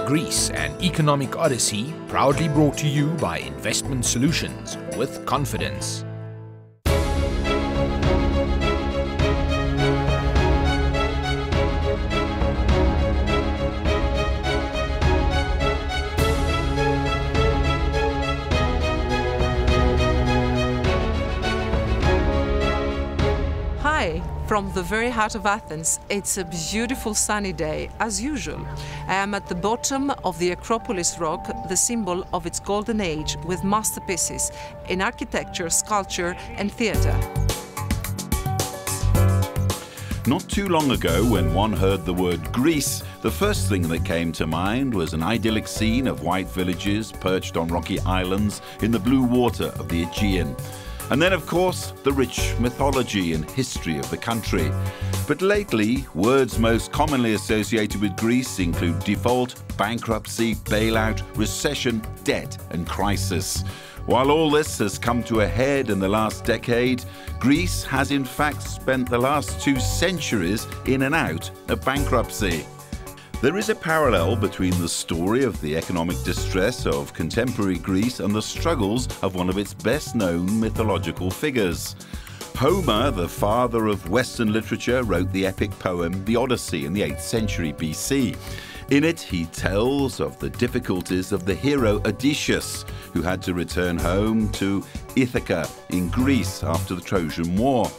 Greece, an Economic Odyssey, proudly brought to you by Investment Solutions with confidence. Hi, from the very heart of Athens. It's a beautiful sunny day, as usual. I am at the bottom of the Acropolis rock, the symbol of its golden age, with masterpieces in architecture, sculpture and theatre. Not too long ago, when one heard the word Greece, the first thing that came to mind was an idyllic scene of white villages perched on rocky islands in the blue water of the Aegean. And then, of course, the rich mythology and history of the country. But lately, words most commonly associated with Greece include default, bankruptcy, bailout, recession, debt and crisis. While all this has come to a head in the last decade, Greece has in fact spent the last 2 centuries in and out of bankruptcy. There is a parallel between the story of the economic distress of contemporary Greece and the struggles of one of its best-known mythological figures. Homer, the father of Western literature, wrote the epic poem The Odyssey in the 8th century BC. In it, he tells of the difficulties of the hero Odysseus, who had to return home to Ithaca in Greece after the Trojan War.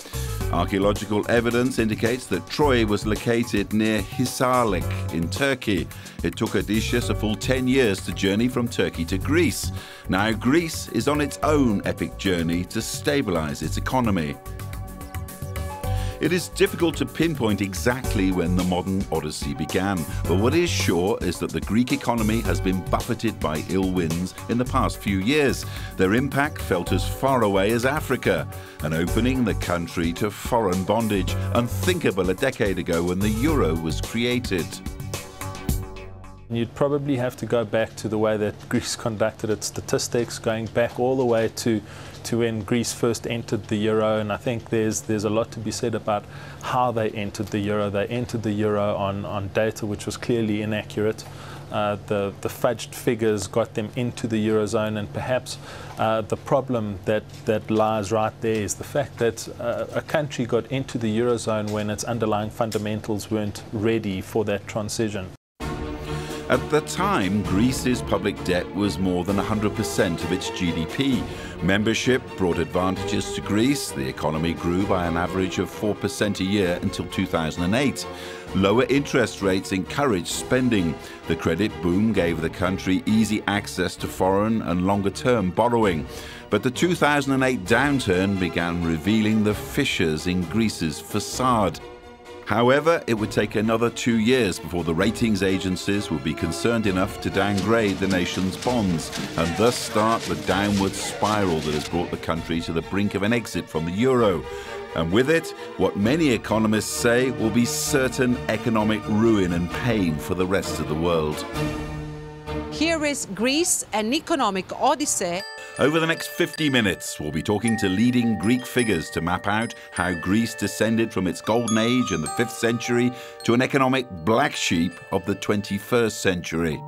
Archaeological evidence indicates that Troy was located near Hisarlik in Turkey. It took Odysseus a full 10 years to journey from Turkey to Greece. Now Greece is on its own epic journey to stabilize its economy. It is difficult to pinpoint exactly when the modern Odyssey began, but what is sure is that the Greek economy has been buffeted by ill winds in the past few years. Their impact felt as far away as Africa, and opening the country to foreign bondage, unthinkable a decade ago when the euro was created. You'd probably have to go back to the way that Greece conducted its statistics, going back all the way to when Greece first entered the euro, and I think there's a lot to be said about how they entered the euro. They entered the euro on data which was clearly inaccurate. The fudged figures got them into the eurozone, and perhaps the problem that lies right there is the fact that a country got into the eurozone when its underlying fundamentals weren't ready for that transition. At the time, Greece's public debt was more than 100% of its GDP. Membership brought advantages to Greece. The economy grew by an average of 4% a year until 2008. Lower interest rates encouraged spending. The credit boom gave the country easy access to foreign and longer-term borrowing. But the 2008 downturn began revealing the fissures in Greece's facade. However, it would take another 2 years before the ratings agencies would be concerned enough to downgrade the nation's bonds and thus start the downward spiral that has brought the country to the brink of an exit from the euro. And with it, what many economists say will be certain economic ruin and pain for the rest of the world. Here is Greece, an Economic Odyssey. Over the next 50 minutes, we'll be talking to leading Greek figures to map out how Greece descended from its golden age in the 5th century to an economic black sheep of the 21st century.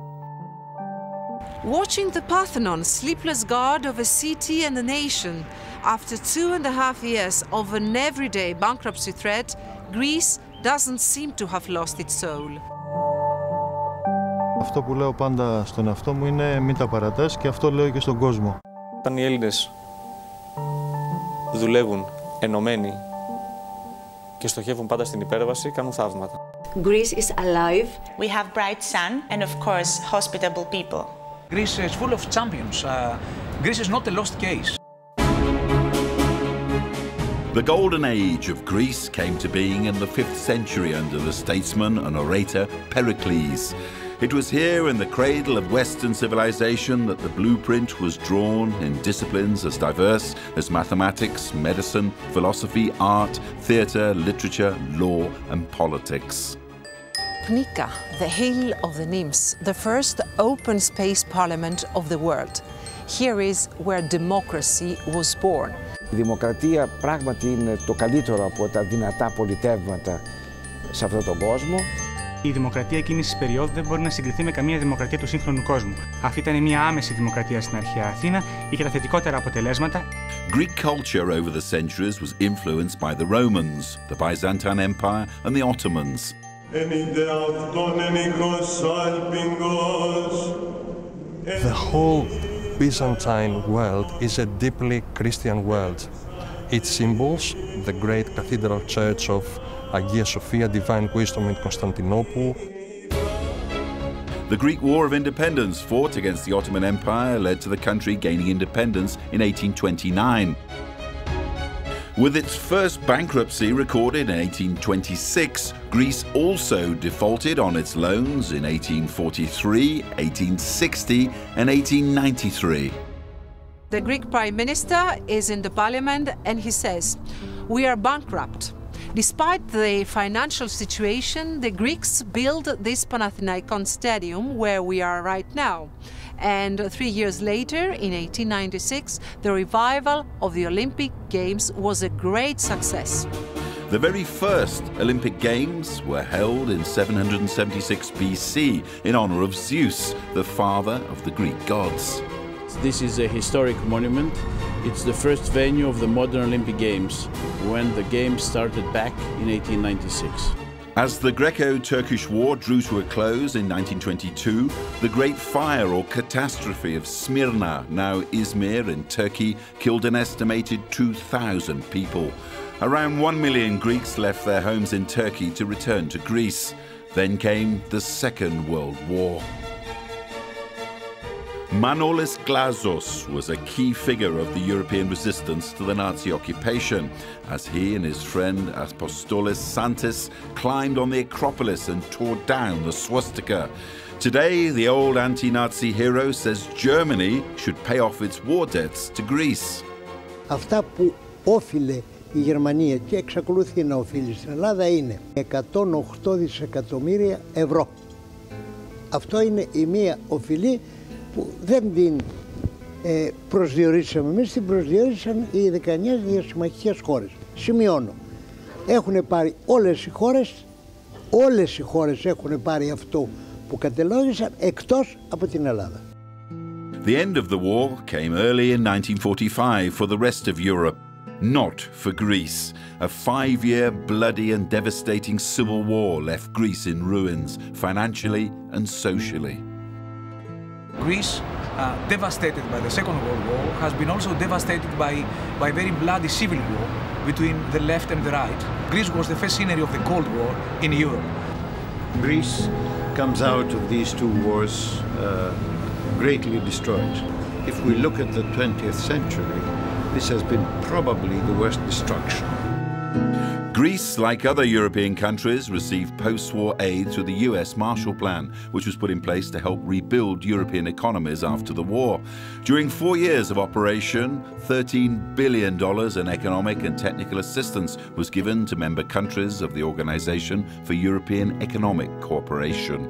Watching the Parthenon, sleepless guard of a city and a nation. After 2.5 years of an everyday bankruptcy threat, Greece doesn't seem to have lost its soul. Αυτό που λέω πάντα στον εαυτό μου είναι μην τα παρατάς, και αυτό λέω και στον κόσμο. Όταν οι Έλληνες δουλεύουν ενωμένοι και στοχεύουν πάντα στην υπέρβαση, κάνουν θαύματα. Greece is alive. We have bright sun and of course hospitable people. Greece is full of champions. Greece is not a lost case. The golden age of Greece came to being in the 5th century under the statesman and orator Pericles. It was here in the cradle of Western civilization that the blueprint was drawn in disciplines as diverse as mathematics, medicine, philosophy, art, theatre, literature, law and politics. Nika, the Hill of the Nymphs, the first open space parliament of the world. Here is where democracy was born. Η δημοκρατία πράγματι είναι το καλύτερο από τα δυνατά πολιτεύματα σε αυτόν τον κόσμο. Η δημοκρατία εκείνης της περίοδου δεν μπορεί να συγκριθεί με καμία δημοκρατία του σύγχρονου κόσμου. Αυτή ήταν μια άμεση δημοκρατία στην αρχαία Αθήνα, είχε τα θετικότερα αποτελέσματα. Greek culture over the centuries was influenced by the Romans, the Byzantine Empire and the Ottomans. The whole Byzantine world is a deeply Christian world. Its symbols, the great cathedral church of Hagia Sophia Divine Wisdom in Constantinople. The Greek War of Independence fought against the Ottoman Empire led to the country gaining independence in 1829. With its first bankruptcy recorded in 1826, Greece also defaulted on its loans in 1843, 1860 and 1893. The Greek Prime Minister is in the parliament and he says, "We are bankrupt. Despite the financial situation, the Greeks built this Panathinaikon Stadium where we are right now. And 3 years later, in 1896, the revival of the Olympic Games was a great success." The very first Olympic Games were held in 776 BC in honor of Zeus, the father of the Greek gods. This is a historic monument. It's the first venue of the modern Olympic Games, when the Games started back in 1896. As the Greco-Turkish War drew to a close in 1922, the Great Fire or Catastrophe of Smyrna, now Izmir in Turkey, killed an estimated 2,000 people. Around 1 million Greeks left their homes in Turkey to return to Greece. Then came the Second World War. Manolis Glazos was a key figure of the European resistance to the Nazi occupation, as he and his friend Apostolis Santis climbed on the Acropolis and tore down the swastika. Today, the old anti-Nazi hero says Germany should pay off its war debts to Greece. Αυτά που όφιλε η Γερμανία και εξακολουθεί να οφείλει στην Ελλάδα είναι 108 δισεκατομμύρια ευρώ. Αυτό είναι η μία οφειλή που δεν την προσδιορίσαμε εμείς, την προσδιορίσαν οι 19 διασυμμαχικές χώρες. Σημειώνω, έχουν πάρει όλες οι χώρες έχουν πάρει αυτό που κατελόγησαν εκτός από την Ελλάδα. The end of the war came early in 1945 for the rest of Europe, not for Greece. A 5-year bloody and devastating civil war left Greece in ruins, financially and socially. Greece, devastated by the Second World War, has been also devastated by very bloody civil war between the left and the right. Greece was the first scenery of the Cold War in Europe. Greece comes out of these two wars greatly destroyed. If we look at the 20th century, this has been probably the worst destruction. Greece, like other European countries, received post-war aid through the US Marshall Plan, which was put in place to help rebuild European economies after the war. During 4 years of operation, $13 billion in economic and technical assistance was given to member countries of the Organization for European Economic Cooperation.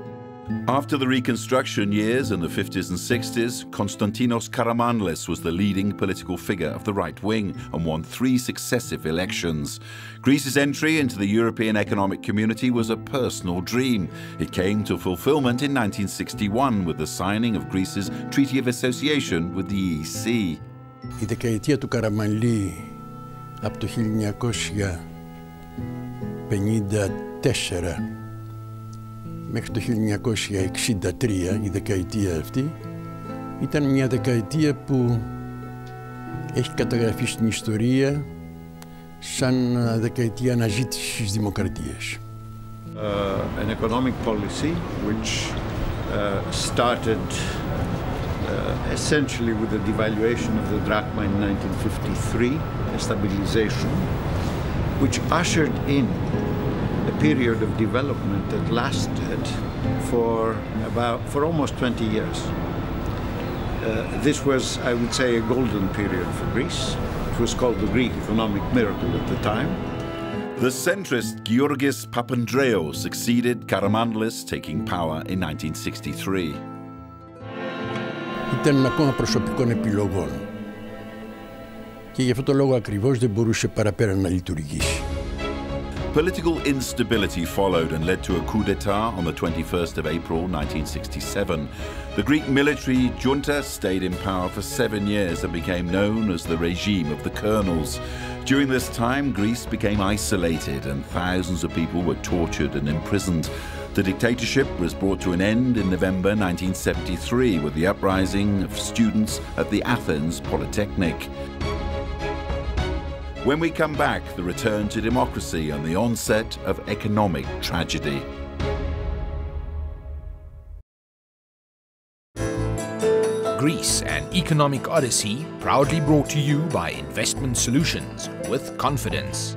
After the reconstruction years in the 50s and 60s, Konstantinos Karamanlis was the leading political figure of the right wing and won 3 successive elections. Greece's entry into the European Economic Community was a personal dream. It came to fulfillment in 1961 with the signing of Greece's Treaty of Association with the EEC. Η δεκαετία του Καραμανλή από το 1954 μέχρι το 1963, η δεκαετία αυτή, ήταν μια δεκαετία που έχει καταγραφεί στην ιστορία σαν δεκαετία αναζήτησης της δημοκρατίας. An economic policy which started essentially with the devaluation of the drachma in 1953, a stabilization, which ushered in a period of development that lasted for almost 20 years. This was, I would say, a golden period for Greece. It was called the Greek economic miracle at the time. The centrist Georgis Papandreou succeeded Karamanlis, taking power in 1963. Ήταν ένα κόμμα προσωπικών επιλογών και γι' αυτό το λόγο ακριβώς δεν μπορούσε παραπέρα να λειτουργήσει. Political instability followed and led to a coup d'etat on the 21st of April 1967. The Greek military junta stayed in power for 7 years and became known as the regime of the colonels. During this time, Greece became isolated and thousands of people were tortured and imprisoned. The dictatorship was brought to an end in November 1973 with the uprising of students at the Athens Polytechnic. When we come back, the return to democracy and the onset of economic tragedy. Greece, an Economic Odyssey, proudly brought to you by Investment Solutions with confidence.